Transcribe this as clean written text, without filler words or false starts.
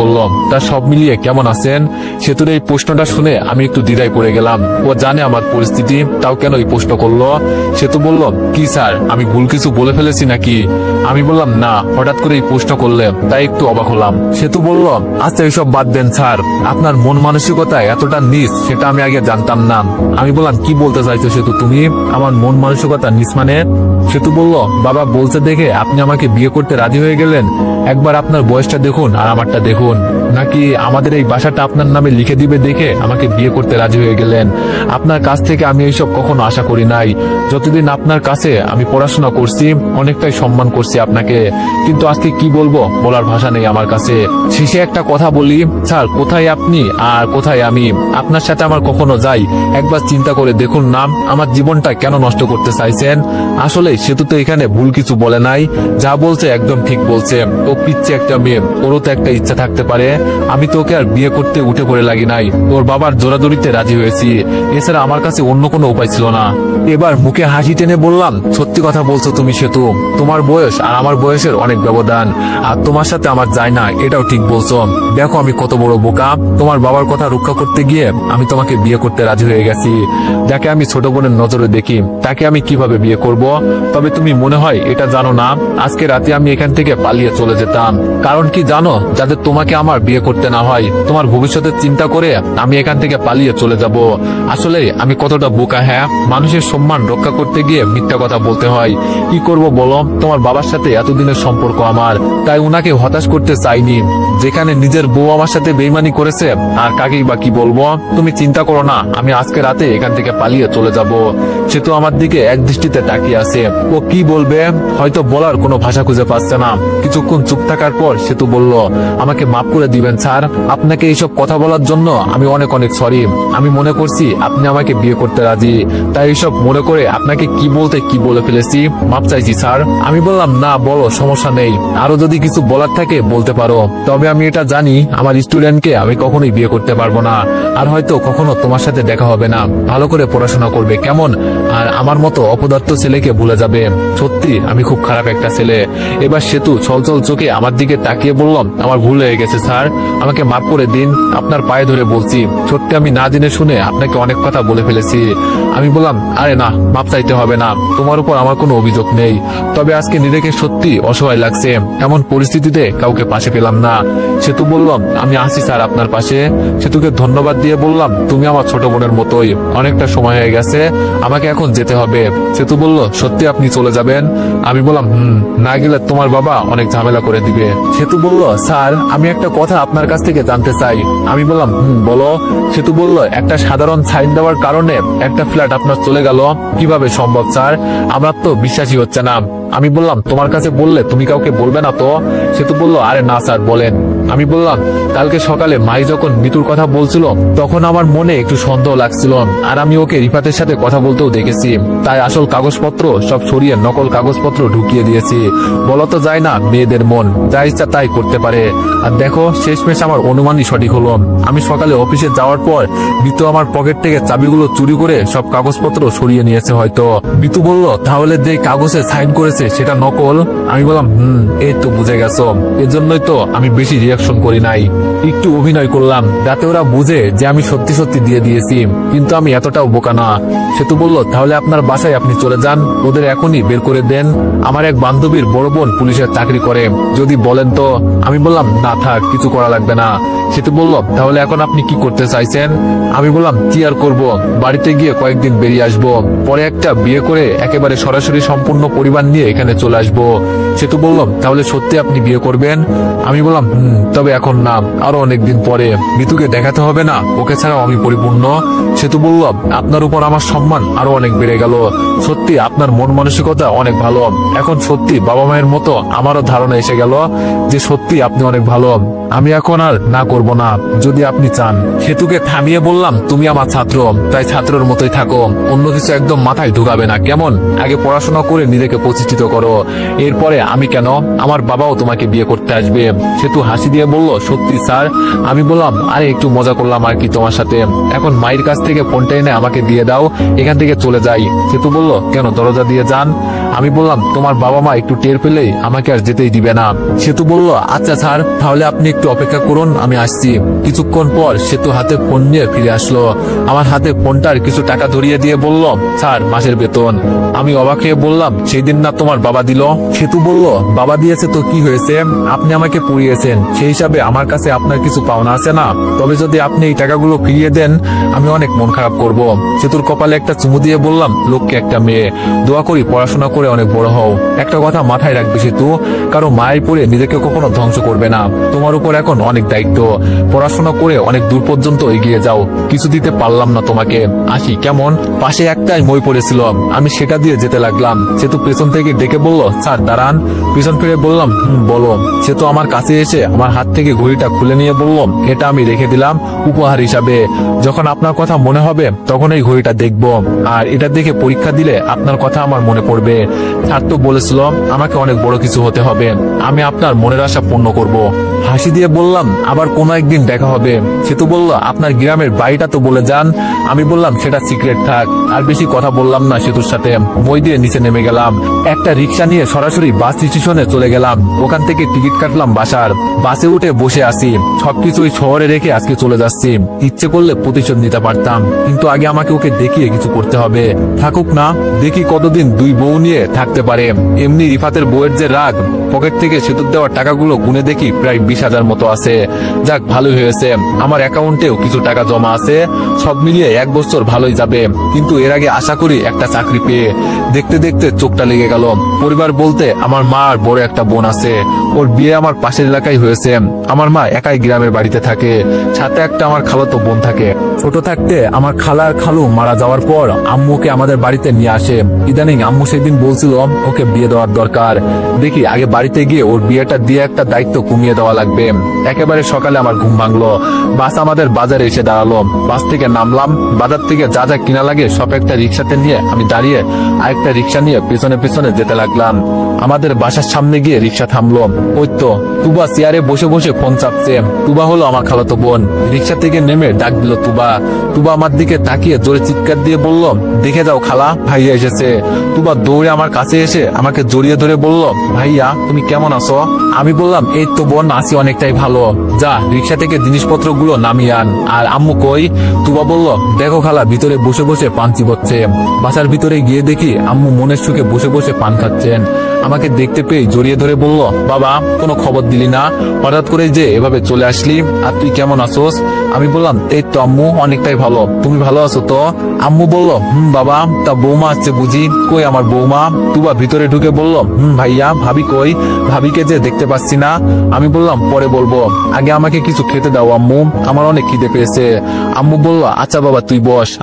করলো, তা সব মিলিয়ে কেমন আছেন? সেতুর এই প্রশ্নটা শুনে আমি একটু দ্বিধায় পড়ে গেলাম। ও জানে আমার পরিস্থিতি, তাও কেন এই প্রশ্ন করলো? সেতু বলল, কি স্যার, আমি ভুল কিছু বলে ফেলেছি নাকি? আমি বললাম না, হঠাৎ করে এই প্রশ্ন করলে তাই একটু অবাক হলাম। সেতু বলল, আচ্ছা এইসব বাদ দেন স্যার, আপনার মন মানসিকতা এতটা নিচ সেটা আমি আগে জানতাম না। আমি বললাম, কি বলতে চাইছো সেতু তুমি? আমার মন মানসিকতা নিচ মানে? সেতু বলল, বাবা বলছে দেখে আপনি আমাকে বিয়ে করতে রাজি হয়ে গেলেন। একবার আপনার বয়সটা দেখুন আর আমারটা দেখুন, নাকি আমাদের এই বাসাটা আপনার নামে লিখে দিবে দেখে আমাকে বিয়ে করতে রাজি হয়ে গেলেন? আপনার কাছ থেকে আমি এইসব কখনো আশা করি নাই। যতদিন আপনার কাছে আমি পড়াশোনা করছি অনেকটাই সম্মান করছি আপনাকে, কিন্তু আজকে কি বলবো বলার ভাষা নেই আমার কাছে। শেষে একটা কথা বলি স্যার, কোথায় আপনি আর কোথায় আমি? আপনার সাথে আমার কখনো যাই? একবার চিন্তা করে দেখুন না, আমার জীবনটা কেন নষ্ট করতে চাইছেন? আসলে সেতু তো এখানে ভুল কিছু বলে নাই, যা বলছে একদম ঠিক বলছে। ও পিচ্ছে একটা মেয়ে, ওরও তো একটা ইচ্ছা থাকতে পারে। আমি তো ওকে আর বিয়ে করতে উঠে পড়ে লাগি নাই, ওর বাবার জোরাজোরিতে রাজি হয়েছি। এছাড়া আমার কাছে অন্য কোনো উপায় ছিল না। এবার মুখে হাসি টেনে বললাম, সত্যি কথা বলছো তুমি সেতু, তোমার বয়স আর আমার বয়সের অনেক ব্যবধান, আর তোমার সাথে আমার যায় না, এটাও ঠিক বলছো। দেখো আমি কত বড় বোকা, তোমার বাবার কথা রক্ষা করতে গিয়ে আমি তোমাকে বিয়ে করতে রাজি হয়ে গেছি। যাকে আমি ছোট বোনের নজরে দেখি তাকে আমি কিভাবে বিয়ে করব? তবে তুমি মনে হয় এটা জানো না, আজকে রাতে আমি এখান থেকে পালিয়ে চলে যেতাম। কারণ কি জানো? যাতে তোমাকে আমার বিয়ে করতে না হয়, তোমার ভবিষ্যতের চিন্তা করে আমি এখান থেকে পালিয়ে চলে যাব। আসলে আমি কতটা বোকা, হ্যাঁ, মানুষের সম্মান রক্ষা করতে গিয়ে মিথ্যা কথা বলতে হয়। কি করব বলো, তোমার বাবার সাথে এতদিনের সম্পর্ক আমার, তাই উনাকে হতাশ করতে চাইনি। যেখানে নিজের বউ আমার সাথে বেইমানি করেছে, আর কাকেই বা কি বলবো? তুমি চিন্তা করো না, আমি আজকে রাতে এখান থেকে পালিয়ে চলে যাব। সে তো আমার দিকে এক দৃষ্টিতে তাকিয়ে আছে, ও কি বলবে হয়তো বলার কোনো ভাষা খুঁজে পাচ্ছে না। কিছুক্ষণ চুপ থাকার পর সেতু বলল, আমাকে মাফ করে দিবেন স্যার, আপনাকে এইসব কথা বলার জন্য আমি অনেক অনেক সরি। আমি মনে করছি আপনি আমাকে বিয়ে করতে রাজি, তাই এইসব মনে করে আপনাকে কি বলতে কি বলে ফেলেছি, মাফ চাইছি স্যার। আমি বললাম, না বলো, সমস্যা নেই, আরো যদি কিছু বলার থাকে বলতে পারো। তবে আমি এটা জানি আমার স্টুডেন্টকে আমি কখনোই বিয়ে করতে পারবো না, আর হয়তো কখনো তোমার সাথে দেখা হবে না। ভালো করে পড়াশোনা করবে কেমন, আর আমার মতো অপদার্থ ছেলেকে ভুলে যাবে। সত্যি আমি খুব খারাপ একটা ছেলে। এবার সেতু ছলছল চোখে আমার দিকে তাকিয়ে বললাম, আমার ভুল হয়ে গেছে স্যার, আমাকে মাফ করে দিন, আপনার পায়ে ধরে বলছি। সত্যি আমি না জেনে শুনে আপনাকে অনেক কথা বলে ফেলেছি। আমি বললাম, আরে না, মাফ চাইতে হবে না, তোমার উপর আমার কোনো অভিযোগ নেই। তবে আজকে নিজেকে সত্যি অসহায় লাগছে, এমন পরিস্থিতিতে কাউকে পাশে পেলাম না। সেতু বললাম, আমি আসি স্যার আপনার পাশে। সেতুকে ধন্যবাদ দিয়ে বললাম, তুমি আমার ছোট বোনের মতোই, অনেকটা সময় হয়ে গেছে, আমাকে এখন যেতে হবে। সেতু বলল, সত্যি আপনি চলে যাবেন? আমি বললাম, না গেলে তোমার বাবা অনেক ঝামেলা করে দিবে। সেতু বলল, স্যার আমি একটা কথা আপনার কাছ থেকে জানতে চাই। আমি বললাম, বলো। সেতু বলল, একটা সাধারণ সাইন দেওয়ার কারণে একটা ফ্ল্যাট আপনার চলে গেল, কিভাবে সম্ভব স্যার? আমার তো বিশ্বাসই হচ্ছে না। আমি বললাম, তোমার কাছে বললে তুমি কাউকে বলবে না তো? সেতু বলল, আরে না স্যার, বলেন। আমি বললাম, কালকে সকালে মাই যখন মৃত্যুর কথা বলছিল তখন আমার মনে একটু সন্দেহ লাগছিল, আর আমি ওকে রিফাতের সাথে কথা বলতেও দেখেছি, তাই আসল কাগজপত্র সব সরিয়ে নকল কাগজপত্র ঢুকিয়ে দিয়েছি। বলা তো যায় না, মেয়েদের মন যা ইচ্ছা তাই করতে পারে। আর দেখো, শেষমেশ আমার অনুমানই সঠিক হলো। আমি সকালে অফিসে যাওয়ার পর বিতু আমার পকেট থেকে চাবিগুলো চুরি করে সব কাগজপত্র সরিয়ে নিয়েছে হয়তো। বিতু বলল, তাহলে যে কাগজে সাইন করেছে সেটা নকল? আমি বললাম, এই তো বুঝে গেছো, এজন্যই তো আমি বেশি রিয়াকশন করি নাই, একটু অভিনয় করলাম, যাতে ওরা বুঝে যে আমি সত্যি সত্যি দিয়ে দিয়েছি, কিন্তু আমি এতটাও বোকা না। সেতু বলল, তাহলে আপনার বাসায় আপনি চলে যান, ওদের এখনই বের করে দেন। আমার এক বান্ধবীর বড় বোন পুলিশের চাকরি করে, যদি বলেন তো। আমি বললাম, না থাক, কিছু করা লাগবে না। সেতু বলল, তাহলে এখন আপনি কি করতে চাইছেন? আমি বললাম, কি আর করবো, বাড়িতে গিয়ে কয়েকদিন বেরিয়ে আসবো, পরে একটা বিয়ে করে একেবারে সরাসরি সম্পূর্ণ পরিবার নিয়ে এখানে চলে আসবো। সেতু বলল, তাহলে সত্যি আপনি বিয়ে করবেন? আমি বললাম, তবে এখন না, আরো অনেকদিন পরে। মিতুকে দেখাতে হবে না, ওকে ছাড়াও আমি পরিপূর্ণ। সেতু বলল, আপনার উপর আমার সম্মান আরো অনেক বেড়ে গেল। সত্যি আপনার মন মানসিকতা অনেক ভালো। এখন সত্যি বাবা মায়ের মতো আমারও ধারণা এসে গেল যে সত্যি আপনি অনেক ভালো। আমি এখন আর না করব না, যদি আপনি চান। সেতুকে থামিয়ে বললাম, তুমি আমার ছাত্র, তাই ছাত্রের মতোই থাকো, অন্য কিছু একদম মাথায় ঢুকাবে না, কেমন? আগে পড়াশোনা করে নিজেকে প্রতিষ্ঠিত শিক্ষিত করো, এরপরে আমি কেন, আমার বাবাও তোমাকে বিয়ে করতে আসবে। সেতু হাসি দিয়ে বলল, সত্যি স্যার? আমি বললাম, আরে একটু মজা করলাম আর কি তোমার সাথে, এখন মায়ের কাছ থেকে ফোনটা এনে আমাকে দিয়ে দাও, এখান থেকে চলে যাই। সেতু বলল, কেন, দরজা দিয়ে যান। আমি বললাম, তোমার বাবা মা একটু টের পেলেই আমাকে আর যেতেই দিবে না। সেতু বলল, আচ্ছা স্যার, তাহলে আপনি একটু অপেক্ষা করুন, আমি আসছি। কিছুক্ষণ পর সেতু হাতে ফোন নিয়ে ফিরে আসলো। আমার হাতে ফোনটার কিছু টাকা ধরিয়ে দিয়ে বলল, স্যার, মাসের বেতন। আমি অবাক হয়ে বললাম, সেই দিন না তোমার বাবা দিল? সেতু বলল, বাবা দিয়েছে তো কি হয়েছে, আপনি আমাকে পড়িয়েছেন, সেই হিসাবে আমার কাছে আপনার কিছু পাওনা আছে না? তবে যদি আপনি এই টাকাগুলো ফিরিয়ে দেন আমি অনেক মন খারাপ করব। সেতুর কপালে একটা চুমু দিয়ে বললাম, লোককে একটা মেয়ে, দোয়া করি পড়াশোনা করে অনেক বড় হও। একটা কথা মাথায় রাখবি সেতু, কারো মায়ের পরে নিজেকে কখনো ধ্বংস করবে না। তোমার উপর এখন অনেক দায়িত্ব, পড়াশোনা করে অনেক দূর পর্যন্ত এগিয়ে যাও। কিছু দিতে পারলাম না তোমাকে, আসি কেমন? পাশে একটাই মই পড়েছিল, আমি সেটা দিয়ে যেতে লাগলাম। সেতু পেছন থেকে ডেকে বলল, স্যার দাঁড়ান। পিছন ফিরে বললাম, বলো। সেতু আমার কাছে এসে আমার হাত থেকে ঘড়িটা খুলে নিয়ে বলল, এটা আমি রেখে দিলাম উপহার হিসাবে, যখন আপনার কথা মনে হবে তখন এই ঘড়িটা দেখব, আর এটা দেখে পরীক্ষা দিলে আপনার কথা আমার মনে পড়বে। স্যার তো বলেছিল আমাকে অনেক বড় কিছু হতে হবে, আমি আপনার মনের আশা পূর্ণ করব। হাসি দিয়ে বললাম, আবার কোনো একদিন দেখা হবে। সেতু বলল, আপনার গ্রামের বাড়িটা তো বলে যান। আমি বললাম, সেটা সিক্রেট থাক। আর বেশি কথা বললাম না সেতুর সাথে, বই দিয়ে নিচে নেমে গেলাম। একটা রিক্সা নিয়ে সরাসরি বাস স্টেশনে চলে গেলাম। ওখান থেকে টিকিট কাটলাম বাসার। বাসে উঠে বসে আসি, সবকিছুই শহরে রেখে আজকে চলে যাচ্ছি। ইচ্ছে করলে প্রতিশোধ নিতে পারতাম, কিন্তু আগে আমাকে ওকে দেখিয়ে কিছু করতে হবে। থাকুক না, দেখি কতদিন দুই বউ নিয়ে থাকতে পারে। এমনি রিফাতের বউয়ের যে রাগ, পকেট থেকে সেতুর দেওয়ার টাকাগুলো গুনে দেখি প্রায় 20,000 মতো আছে। যাক, ভালোই হয়েছে, আমার অ্যাকাউন্টেও কিছু টাকা জমা আছে। সব মিলিয়ে 1 বছর ভালোই যাবে, কিন্তু এর আগে আশা করি একটা চাকরি পেয়ে। দেখতে দেখতে চোখটা লেগে গেল। পরিবার বলতে আমার মা আর বড় একটা বোন আছে, ওর বিয়ে আমার পাশের এলাকায় হয়েছে। আমার মা একাই গ্রামের বাড়িতে থাকে, সাথে একটা আমার খালাতো বোন থাকে। ছোট থাকতে আমার খালা আর খালু মারা যাওয়ার পর আম্মুকে আমাদের বাড়িতে নিয়ে আসে। ইদানিং আম্মু সেদিন বলছিল ওকে বিয়ে দেওয়ার দরকার। দেখি আগে বাড়িতে গিয়ে ওর বিয়েটা দিয়ে একটা দায়িত্ব কমিয়ে দেওয়া লাগবে। একেবারে সকালে আমার ঘুম ভাঙলো। বাস আমাদের বাজারে এসে দাঁড়ালো। বাস থেকে নামলাম, বাজার থেকে যা যা কিনা লাগে সব একটা রিক্সাতে নিয়ে আমি দাঁড়িয়ে আরেকটা রিক্সা নিয়ে পেছনে পেছনে যেতে লাগলাম। আমাদের বাসার সামনে গিয়ে রিক্সা থামলো। ওই তো তুবা চেয়ারে বসে বসে ফোন চাপছে। তুবা হলো আমার খালাতো বোন। রিক্সা থেকে নেমে ডাক দিল তুবা। তুবা আমার দিকে তাকিয়ে জোরে চিৎকার দিয়ে বলল, দেখে যাও খালা, ভাইয়া এসেছে। তুবা দৌড়ে আমার কাছে এসে আমাকে জড়িয়ে ধরে বলল, ভাইয়া তুমি কেমন আছো? আমি বললাম, এই তো বোন, আছি অনেকটাই ভালো। যা রিক্সা থেকে জিনিসপত্রগুলো নামিয়ে আন। আর আম্মু কই? তুবা বলল, দেখো খালা, ভিতরে বসে বসে পান চিবোচ্ছে। বাসার ভিতরে গিয়ে দেখি আম্মু মনের সুখে বসে বসে পান খাচ্ছেন। আমাকে দেখতে পেয়ে জড়িয়ে ধরে বলল, বাবা কোনো খবর দিলি না, হঠাৎ করে যে এভাবে চলে আসলি, আর তুই কেমন আছোস? আমি বললাম, এই তো আম্মু, অনেকটাই ভালো। তুমি ভালো আছো তো? আম্মু বলল, বাবা, তা বৌমা আসছে বুঝি? কই আমার বৌমা? তুবা ভিতরে ঢুকে বলল, ভাইয়া, ভাবি কই? ভাবিকে যে দেখতে পাচ্ছি না। আমি বললাম, পরে বলবো, আগে আমাকে কিছু খেতে দাও আম্মু, আমার অনেক খিদে পেয়েছে। আম্মু বলল, আচ্ছা বাবা তুই বস,